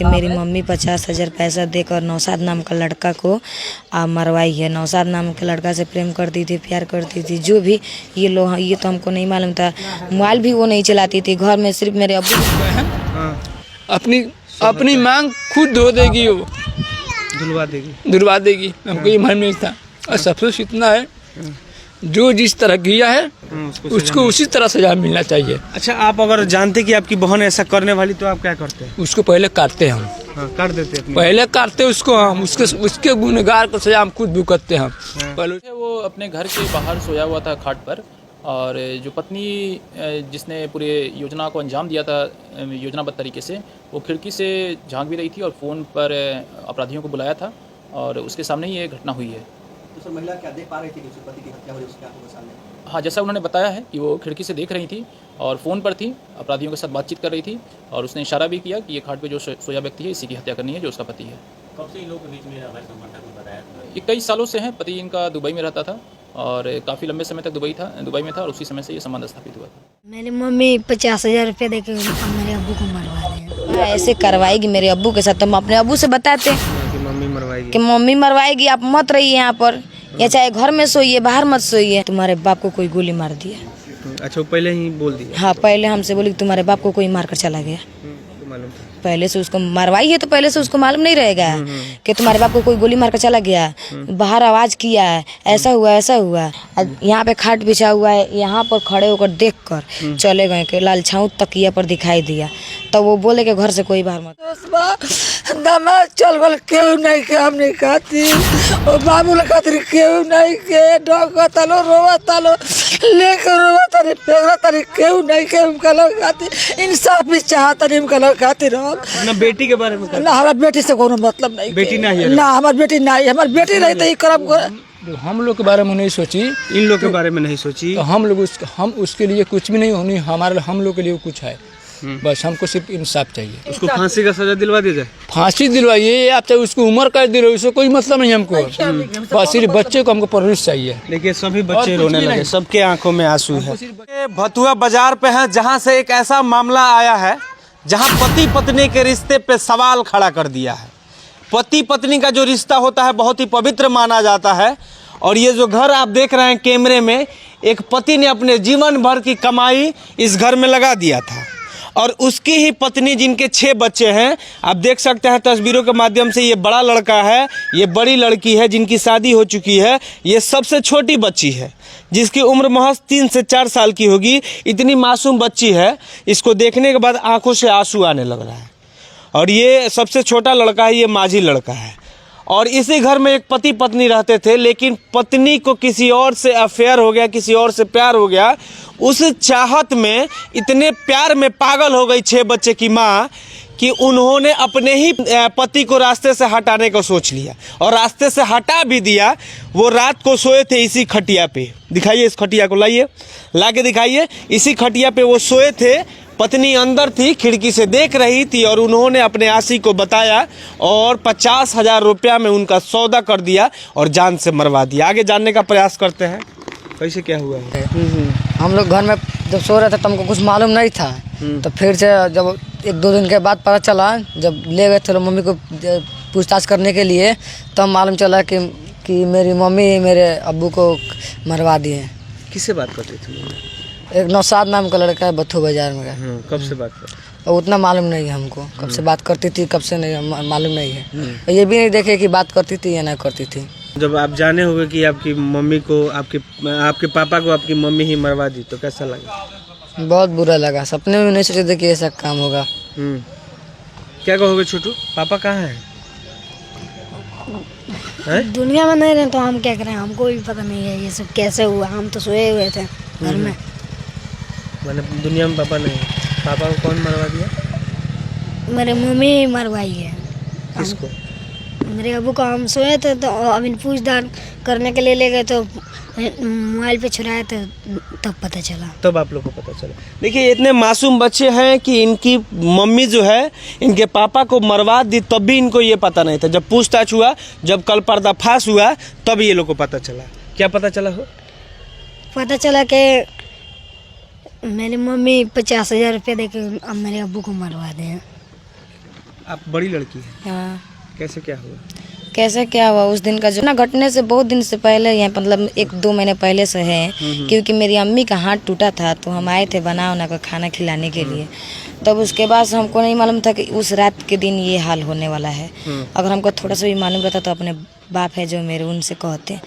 कि मेरी मम्मी 50,000 पैसा देकर नौशाद नाम का लड़का को मरवाई है। नौशाद नाम के लड़का से प्रेम करती थी, प्यार करती थी, जो भी ये तो हमको नहीं मालूम था। मोबाइल भी वो नहीं चलाती थी, घर में सिर्फ मेरे अब्बू अपनी मांग खुद धो देगी, वो धुलवा देगी। हमको ये मालूम नहीं था। और सबसे इतना है, जो जिस तरह किया है उसको उसी तरह सजा मिलना चाहिए। अच्छा, आप अगर जानते कि आपकी बहन ऐसा करने वाली तो आप क्या करते हैं? उसको पहले काटते हैं हम। काट देते हैं? पहले काटते उसको हम, उसके गुनहगार को सजा हम खुद भुगतते हैं। पहले वो अपने घर के बाहर सोया हुआ था खाट पर, और जो पत्नी जिसने पूरे योजना को अंजाम दिया था योजनाबद्ध तरीके से, वो खिड़की से झांक भी रही थी और फ़ोन पर अपराधियों को बुलाया था, और उसके सामने ही ये घटना हुई है। तो सर, महिला क्या देख पा रही थी कि उसके पति की हत्या हो रही है उसके आंखों के सामने? हाँ, जैसा उन्होंने बताया है कि वो खिड़की से देख रही थी और फ़ोन पर थी, अपराधियों के साथ बातचीत कर रही थी, और उसने इशारा भी किया कि ये खाट पे जो सोया व्यक्ति है इसी की हत्या करनी है, जो उसका पति है। कब से इन लोगों के बीच में अवैध संबंध बताया? ये कई सालों से हैं। पति इनका दुबई में रहता था और काफ़ी लंबे समय तक दुबई में था, और उसी समय से ये संबंध स्थापित हुआ था। मेरी मम्मी 50,000 रुपये देके मेरे अब्बू को मरवा दें। ऐसे करवाएगी मेरे अब्बू के साथ, तो हम अपने अब्बू से बताते कि मम्मी मरवाएगी, आप मत रहिए यहाँ पर, या चाहे घर में सोइए, बाहर मत सोइए। तुम्हारे बाप को कोई गोली मार दिया। अच्छा, पहले ही बोल दिया? हाँ, पहले हमसे बोली तुम्हारे बाप को कोई मार कर चला गया। मालूम था? पहले से उसको मरवाई है, तो पहले से उसको मालूम नहीं रहेगा कि तुम्हारे बाप को कोई गोली मार कर चला गया। बाहर आवाज किया है, ऐसा हुआ ऐसा हुआ। यहाँ पे खाट बिछा हुआ है, यहाँ पर खड़े होकर देख कर चले गए कि लालछाऊ तकिया पर दिखाई दिया, तो वो बोले कि घर से कोई बाहर मत। दमा चल गल, केहू नहीं के हम नहीं खाती, ओ बाबू ल खातिर केहू नहीं के, डॉग तलो रोवा तलो लेकर रोवा तरी फेंकरा तरी, केहू नहीं के हम कलो खाती। इंसाफ भी चाहता नहीं हम कलो खातिर। ना बेटी के बारे में? ना, हमारा बेटी से कोनो मतलब नहीं। बेटी नहीं है? ना, हमारी बेटी नहीं, हमारी बेटी नहीं तो ये करम कर। हम लोग के बारे में नहीं सोची, इन लोग के बारे में नहीं सोची, तो हम उसके लिए कुछ भी नहीं होनी, हम लोग के लिए कुछ है। बस हमको सिर्फ इंसाफ चाहिए। उसको फांसी का सजा दिलवा दी जाए। फांसी दिलवाइए, आप चाहे उसको उम्र कर दे रहे, उससे कोई मतलब नहीं हमको। बस सिर्फ बच्चे को हमको परवरिश चाहिए। देखिए, सभी बच्चे रोने लगे, सबके आंखों में आंसू है। भतुआ बाजार पे है, जहां से एक ऐसा मामला आया है जहां पति पत्नी के रिश्ते पे सवाल खड़ा कर दिया है। पति पत्नी का जो रिश्ता होता है बहुत ही पवित्र माना जाता है, और ये जो घर आप देख रहे हैं कैमरे में, एक पति ने अपने जीवन भर की कमाई इस घर में लगा दिया था, और उसकी ही पत्नी, जिनके 6 बच्चे हैं, आप देख सकते हैं तस्वीरों के माध्यम से। ये बड़ा लड़का है, ये बड़ी लड़की है जिनकी शादी हो चुकी है, ये सबसे छोटी बच्ची है जिसकी उम्र महज 3 से 4 साल की होगी। इतनी मासूम बच्ची है, इसको देखने के बाद आंखों से आंसू आने लग रहा है। और ये सबसे छोटा लड़का है, ये माझी लड़का है, और इसी घर में एक पति पत्नी रहते थे, लेकिन पत्नी को किसी और से अफेयर हो गया, किसी और से प्यार हो गया। उस चाहत में, इतने प्यार में पागल हो गई 6 बच्चे की माँ कि उन्होंने अपने ही पति को रास्ते से हटाने का सोच लिया, और रास्ते से हटा भी दिया। वो रात को सोए थे इसी खटिया पे, दिखाइए इस खटिया को, लाइए ला के दिखाइए। इसी खटिया पे वो सोए थे, पत्नी अंदर थी, खिड़की से देख रही थी, और उन्होंने अपने आशिक को बताया और 50,000 रुपया में उनका सौदा कर दिया और जान से मरवा दिया। आगे जानने का प्रयास करते हैं कैसे क्या हुआ है। हम लोग घर में जब सो रहे थे तो हमको कुछ मालूम नहीं था, तो फिर से जब 1-2 दिन के बाद पता चला, जब ले गए थे मम्मी को पूछताछ करने के लिए, तब मालूम चला कि मेरी मम्मी मेरे अब्बू को मरवा दिए। किससे बात करती थी? एक नौशाद नाम का लड़का है, बथू बाजार में। कब से बात कर? उतना मालूम नहीं है हमको, कब से बात करती थी, कब से नहीं मालूम नहीं है। ये भी नहीं देखे कि बात करती थी या ना करती थी। जब आप जाने होंगे कि आपकी मम्मी को, आपके पापा को आपकी मम्मी ही मरवा दी, तो कैसा लगा? बहुत बुरा लगा, सपने में नहीं सोचे थे कि ऐसा काम होगा। क्या कहोगे छोटू, पापा कहाँ हैं? दुनिया में नहीं रहे तो हम क्या करें, हमको भी पता नहीं है ये सब कैसे हुआ। हम तो सोए हुए थे घर में। मैंने दुनिया में पापा नहीं है। पापा को कौन मरवा दिया? मेरे मम्मी मरवाई है। किसको? मेरे अब्बू को। हम सोए थे तो अभी पूछताछ करने के लिए ले गए, तो मोबाइल पे छुड़ाए थे, तब पता चला। तब आप लोग को पता चला। देखिए, इतने मासूम बच्चे हैं कि इनकी मम्मी जो है इनके पापा को मरवा दी, तब भी इनको ये पता नहीं था। जब पूछताछ हुआ, जब कल पर्दाफाश हुआ, तब ये लोग को पता चला। क्या पता चला हो? पता चला कि मेरी मम्मी 50,000 रुपये देके अब मेरे अब्बू को मरवा दें। आप बड़ी लड़की है, हाँ। कैसे क्या हुआ? कैसे क्या हुआ उस दिन का जो ना घटने से बहुत दिन से पहले है, मतलब 1-2 महीने पहले से है, क्योंकि मेरी अम्मी का हाथ टूटा था तो हम आए थे बना उना कर खाना खिलाने के लिए। तब उसके बाद से हमको नहीं मालूम था कि उस रात के दिन ये हाल होने वाला है। अगर हमको थोड़ा सा भी मालूम रहता तो अपने बाप है जो मेरे, उनसे कहते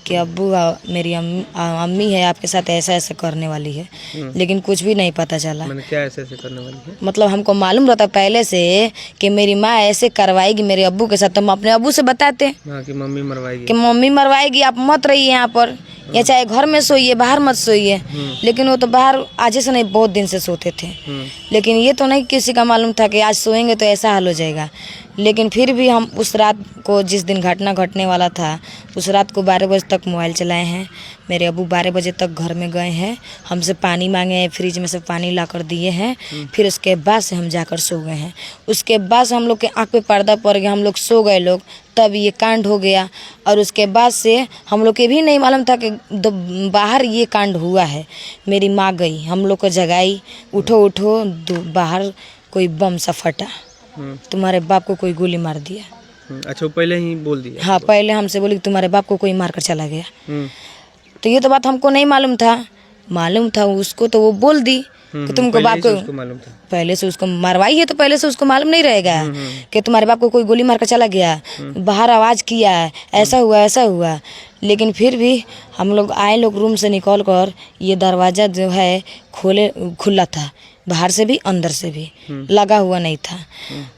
कि अब्बू मेरी अम्मी है आपके साथ ऐसा ऐसा करने वाली है, लेकिन कुछ भी नहीं पता चला। मैंने क्या ऐसे ऐसे करने वाली है? मतलब हमको मालूम रहता पहले से कि मेरी माँ ऐसे करवाएगी मेरे अब्बू के साथ, तो हम अपने अब्बू से बताते हाँ कि मम्मी मरवाएगी, कि मम्मी मरवाएगी, आप मत रहिए यहाँ पर, या चाहे घर में सोइए बाहर मत सोइए। लेकिन वो तो बाहर आज से नहीं बहुत दिन से सोते थे, लेकिन ये तो नहीं किसी का मालूम था कि आज सोएंगे तो ऐसा हाल हो जाएगा। लेकिन फिर भी हम उस रात को, जिस दिन घटना घटने वाला था, उस रात को 12 बजे तक मोबाइल चलाए हैं। मेरे अब्बू 12 बजे तक घर में गए हैं, हमसे पानी मांगे हैं, फ्रिज में से पानी ला कर दिए हैं। फिर उसके बाद से हम जाकर सो गए हैं। उसके बाद से हम लोग के आँख पे पर्दा पड़ गया, हम लोग सो गए लोग, तब ये कांड हो गया। और उसके बाद से हम लोग के भी नहीं मालूम था कि बाहर ये कांड हुआ है। मेरी माँ गई, हम लोग को जगाई, उठो उठो, बाहर कोई बम सा फटा, तुम्हारे बाप को कोई गोली मार दिया। अच्छा, वो पहले ही बोल दिया? हाँ, पहले हमसे बोली कि तुम्हारे बाप को कोई मार कर चला गया। तो ये तो बात हमको नहीं मालूम था उसको, तो वो बोल दी कि तुमको बाप को मालूम था, पहले से उसको मरवाई है, तो पहले से उसको मालूम नहीं रहेगा कि तुम्हारे बाप को कोई गोली मार कर चला गया, बाहर आवाज़ किया है, ऐसा हुआ। लेकिन फिर भी हम लोग आए, लोग रूम से निकल कर, ये दरवाज़ा जो है खुला था, बाहर से भी अंदर से भी लगा हुआ नहीं था।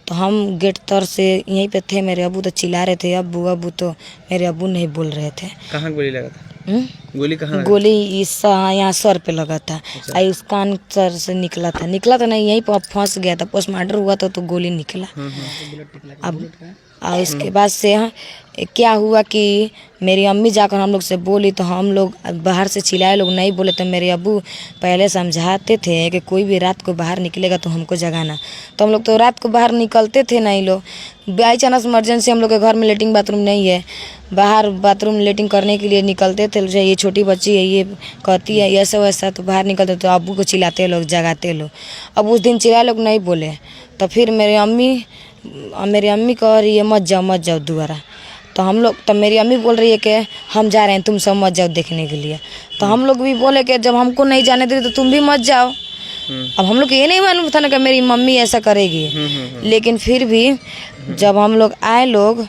तो हम गेट तर से यहीं पे थे, मेरे अब्बू तो चिल्ला रहे थे अब्बू अब्बू, तो मेरे अब्बू नहीं बोल रहे थे। कहाँ गोली लगा था? गोली कहाँ लगा? गोली इस यहाँ सर पे लगा था। अच्छा। इस कान सर से निकला था नहीं, यहीं पर फंस गया था, पोस्टमार्टम हुआ था तो गोली निकला। अब इसके बाद से क्या हुआ कि मेरी अम्मी जाकर हम लोग से बोली, तो हम लोग बाहर से चिल्लाए, लोग नहीं बोले। तो मेरे अब्बू पहले समझाते थे कि कोई भी रात को बाहर निकलेगा तो हमको जगाना। तो हम लोग तो रात को बाहर निकलते थे नहीं लोग, बाई चांस इमरजेंसी, हम लोग के घर में लेटरिन बाथरूम नहीं है, बाहर बाथरूम लेटरिन करने के लिए निकलते थे। ये छोटी बच्ची है, ये कहती है ऐसा वैसा, तो बाहर निकलते तो अब्बू को चिल्लाते लोग, जगाते लोग। अब उस दिन चिल्लाए लोग नहीं बोले, तो फिर मेरी अम्मी कह रही है मत जाओ दोबारा। तो हम लोग, तब मेरी अम्मी बोल रही है कि हम जा रहे हैं, तुम सब मत जाओ देखने के लिए। तो हम लोग भी बोले कि जब हमको नहीं जाने दे तो तुम भी मत जाओ। अब हम लोग को ये नहीं मालूम था ना कि मेरी मम्मी ऐसा करेगी। लेकिन फिर भी जब हम लोग आए लोग,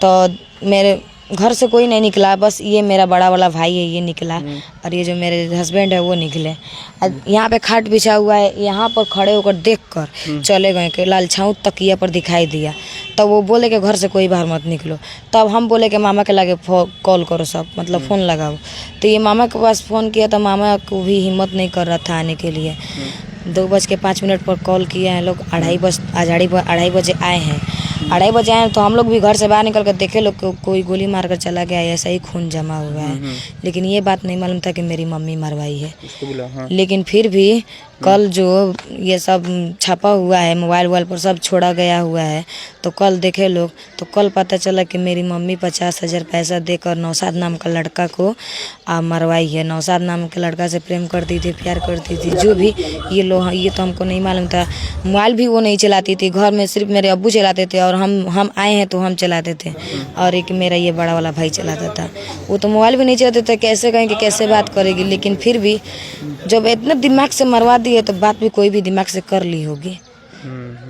तो मेरे घर से कोई नहीं निकला, बस ये मेरा बड़ा वाला भाई है ये निकला, और ये जो मेरे हस्बैंड है वो निकले। यहाँ पे खाट बिछा हुआ है, यहाँ पर खड़े होकर देखकर चले गए कि लालछाऊ तकिया पर दिखाई दिया। तब वो बोले कि घर से कोई बाहर मत निकलो। तब हम बोले कि मामा के लगे कॉल करो सब, मतलब फ़ोन लगाओ। तो ये मामा के पास फ़ोन किया, तो मामा को भी हिम्मत नहीं कर रहा था आने के लिए। 2:05 पर कॉल किया है लोग, 2:30 बजे आए हैं। 2:30 बजे आए तो हम लोग भी घर से बाहर निकल कर देखे, लोग कोई गोली मार कर चला गया, ऐसा ही खून जमा हुआ है। लेकिन ये बात नहीं मालूम था कि मेरी मम्मी मरवाई है। हाँ। लेकिन फिर भी कल जो ये सब छपा हुआ है मोबाइल पर, सब छोड़ा गया हुआ है, तो कल देखे लोग, तो कल पता चला कि मेरी मम्मी 50,000 पैसा देकर नौशाद नाम का लड़का को मरवाई है। नौशाद नाम के लड़का से प्रेम करती थी, प्यार करती थी, जो भी ये तो हमको नहीं मालूम था। मोबाइल भी वो नहीं चलाती थी, घर में सिर्फ मेरे अब्बू चलाते थे, और हम आए हैं तो हम चलाते थे, और एक मेरा ये बड़ा वाला भाई चलाता था। वो तो मोबाइल भी नहीं चलाते थे, कैसे कहेंगे कैसे बात करेगी। लेकिन फिर भी जब इतना दिमाग से मरवा दी है तो बात भी कोई भी दिमाग से कर ली होगी,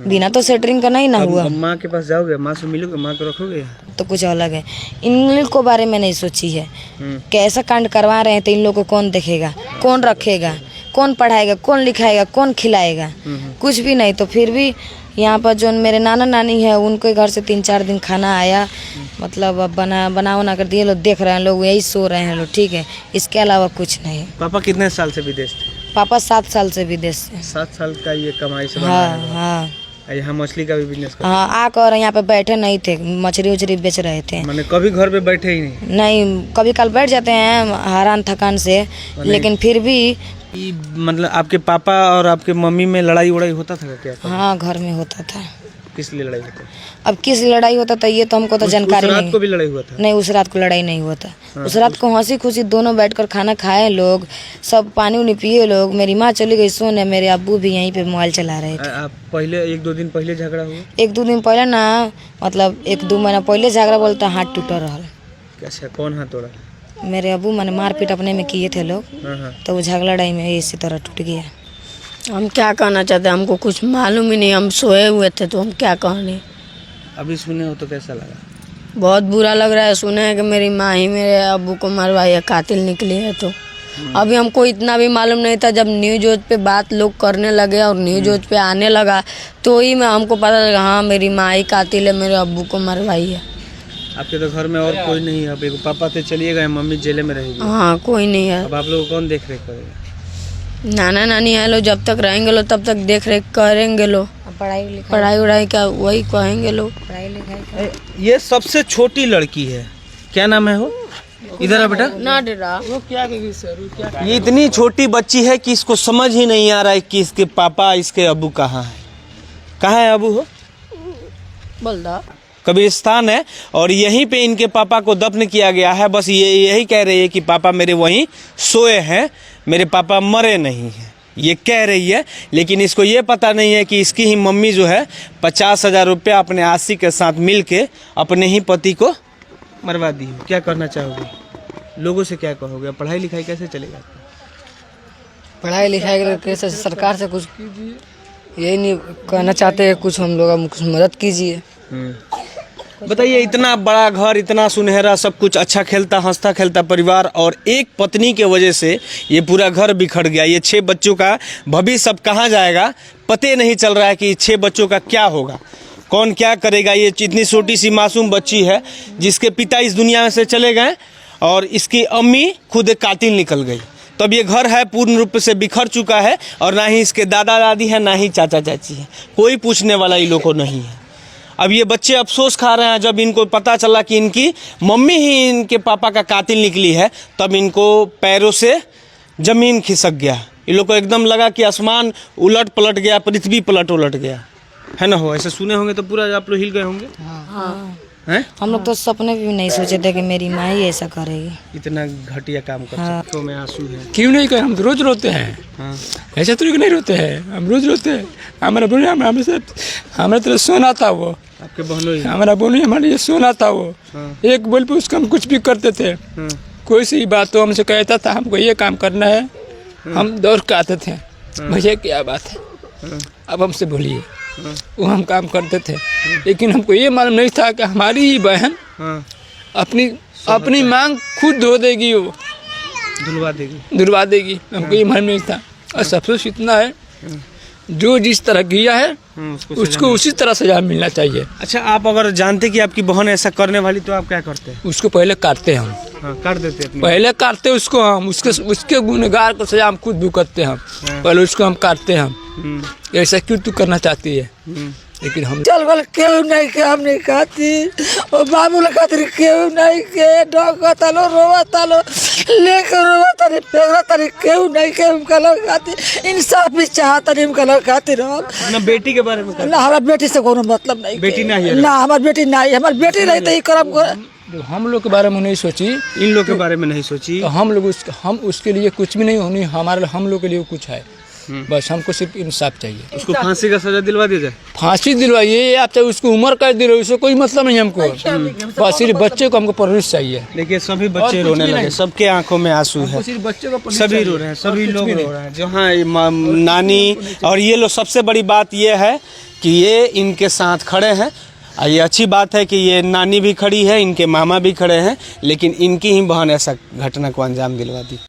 बिना तो सेटरिंग का नहीं ना हुआ। माँ के पास जाओगे, माँ से मिलोगे, माँ को रखोगे तो कुछ अलग है। इन लोग को बारे में नहीं सोची है कि ऐसा कांड करवा रहे हैं तो इन लोग को कौन देखेगा, कौन रखेगा, कौन पढ़ाएगा, कौन लिखाएगा, कौन खिलाएगा, कुछ भी नहीं। तो फिर भी यहाँ पर जो मेरे नाना नानी है, उनके घर से 3-4 दिन खाना आया, मतलब अब बना कर दिए, लोग देख रहे हैं, लोग यही सो रहे हैं लोग, ठीक है, इसके अलावा कुछ नहीं। पापा कितने साल से विदेश थे? पापा 7 साल से विदेश से। 7 साल का ये कमाई से हाँ। यहाँ मछली का भी बिजनेस करते? हाँ, आकर यहाँ पे बैठे नहीं थे, मछली उछली बेच रहे थे। मैंने कभी घर पे बैठे ही नहीं, कभी कल बैठ जाते हैं हैरान थकान से, लेकिन फिर भी मतलब आपके पापा और आपके मम्मी में लड़ाई उड़ाई होता था क्या? हाँ, घर में होता था। किस लिए लड़ाई होता? अब किस लड़ाई होता तो ये तो हमको तो जानकारी रात नहीं। को भी लड़ाई हुआ था? नहीं, उस रात को लड़ाई नहीं हुआ था। उस रात को हंसी खुशी दोनों बैठकर खाना खाए लोग, सब पानी उनी पिए लोग। मेरी माँ चली गई सोने, मेरे अब्बू भी यहीं पे मोबाइल चला रहे थे। आप पहले 1-2 दिन पहले झगड़ा हुआ? 1-2 दिन पहले ना, मतलब 1-2 महीना पहले झगड़ा बोलता हाथ टूटा रहा। अच्छा, कौन हाथ तोड़ा? मेरे अब्बू मैंने मारपीट अपने में किए थे लोग, तो वो झगड़ा लड़ाई में इसी तरह टूट गया। हम क्या कहना चाहते हैं, हमको कुछ मालूम ही नहीं, हम सोए हुए थे तो हम क्या कहने। अभी सुने हो तो कैसा लगा? बहुत बुरा लग रहा है, सुने हैं कि मेरी माँ ही मेरे अब्बू को मरवाई है, कातिल निकली है। तो अभी हमको इतना भी मालूम नहीं था, जब न्यूज पे बात लोग करने लगे और न्यूज पे आने लगा तो ही मैं हमको पता लगा हाँ मेरी माँ ही कातिल है, मेरे अब्बू को मरवाई है। आपके तो घर में और कोई नहीं है? अब एक पापा तो चलिए गए, मम्मी जेल में रहेगी। हाँ, कोई नहीं है। अब आप लोग कौन देख रेख करेगा? नाना नानी है लो, जब तक रहेंगे लो तब तक देख रेख करेंगे लो। पढ़ाई उड़ाई का वही कहेंगे लोग। पढ़ाई लिखाई ये सबसे छोटी लड़की है, क्या नाम है वो? इधर है बेटा। ना डरा, ये इतनी छोटी बच्ची है कि इसको समझ ही नहीं आ रहा है कि इसके पापा इसके अब्बू कहाँ है। कहाँ है अब्बू? हो बोल दो। कब्रिस्तान है और यहीं पे इनके पापा को दफन किया गया है। बस ये यही कह रही है कि पापा मेरे वहीं सोए हैं, मेरे पापा मरे नहीं हैं, ये कह रही है। लेकिन इसको ये पता नहीं है कि इसकी ही मम्मी जो है 50,000 रुपया अपने आशिक के साथ मिल के अपने ही पति को मरवा दी। क्या करना चाहोगे? लोगों से क्या कहोगे? पढ़ाई लिखाई कैसे चलेगा? पढ़ाई लिखाई कैसे सरकार से कुछ यही नहीं कहना चाहते हैं, कुछ हम लोग कुछ मदद कीजिए। बताइए, इतना बड़ा घर, इतना सुनहरा सब कुछ, अच्छा खेलता हंसता खेलता परिवार, और एक पत्नी के वजह से ये पूरा घर बिखर गया। ये 6 बच्चों का भविष्य सब कहाँ जाएगा पते नहीं चल रहा है कि 6 बच्चों का क्या होगा, कौन क्या करेगा। ये इतनी छोटी सी मासूम बच्ची है जिसके पिता इस दुनिया में से चले गए और इसकी अम्मी खुद एक कातिल निकल गई। तब ये घर है पूर्ण रूप से बिखर चुका है और ना ही इसके दादा दादी है, ना ही चाचा चाची है, कोई पूछने वाला इन लोगों को नहीं है। अब ये बच्चे अफसोस खा रहे हैं जब इनको पता चला कि इनकी मम्मी ही इनके पापा का कातिल निकली है। तब इनको पैरों से ज़मीन खिसक गया, इन लोग को एकदम लगा कि आसमान उलट पलट गया, पृथ्वी पलट उलट गया, है ना? हो ऐसे सुने होंगे तो पूरा आप लोग हिल गए होंगे। हाँ। हैं? हम लोग तो सपने भी नहीं सोचे थे कि मेरी माँ ही ऐसा करेगी। इतना घटिया काम कर सकते हो। में आंसू है। क्यों नहीं कर, हम तो रोज रोते हैं। हाँ। ऐसा तो नहीं रोते हैं, हम रोज रोते हैं। हमारा बोली हमारे तरह सोना था वो, आपके बहनों ही? हमारा बोली हमारे लिए सोना था वो। एक बोल पे उसका हम कुछ भी करते थे। कोई सी बात तो हमसे कहता था हमको ये काम करना है, हम दौड़ के आते थे, भैया क्या बात है, अब हमसे बोलिए, वो हम काम करते थे। लेकिन हमको ये मालूम नहीं था कि हमारी ही बहन अपनी मांग खुद धो देगी, वो धुलवा देगी। हमको ये मालूम नहीं था। और सबसे इतना है, जो जिस तरह किया है उसको उसी तरह सजा मिलना चाहिए। अच्छा, आप अगर जानते कि आपकी बहन ऐसा करने वाली तो आप क्या करते हैं? उसको पहले काटते हम। हाँ, काट देते अपनी। पहले काटते उसको हम, उसके गुनहगार को सजा हम खुद भुगतते हम। पहले उसको हम काटते हम। ऐसा क्यों तू करना चाहती है? लेकिन हम चल बोल केहू नहीं के हम नहीं खाती, ओ बाबू ला खातिर केहू नहीं के डॉक्टर लो रोवा लो लेकर रोवा तरी फेंकरा तरी केहू नहीं के हमका लोग खाती। इंसाफ भी चाहता नहीं हमका लोग खातिर। हम ना बेटी के बारे में ना, हमार बेटी से कोनो मतलब नहीं। बेटी नहीं है? ना, हमार बेटी नहीं, हमार बेटी नहीं तो ही करम हम लोग के बारे में नहीं सोची, इन लोग के बारे में नहीं सोची तो हम उसके लिए कुछ भी नहीं होनी। हम लोग के लिए कुछ है, बस हमको सिर्फ इंसाफ चाहिए। उसको फांसी का सजा दिलवा दिया जाए। फांसी दिलवाइए, आप चाहे उसको उम्र कर दिलो, उससे कोई मतलब नहीं हमको। बस सिर्फ बच्चे को हमको परवरिश चाहिए। देखिए, सभी बच्चे रोने लगे, सबके आंखों में आंसू है, सभी रो रहे हैं, सभी लोग रो रहे हैं। जो हाँ नानी और ये लोग, सबसे बड़ी बात ये है कि ये इनके साथ खड़े हैं। ये अच्छी बात है कि ये नानी भी खड़ी है, इनके मामा भी खड़े हैं, लेकिन इनकी ही बहन ऐसा घटना को अंजाम दिलवा दी।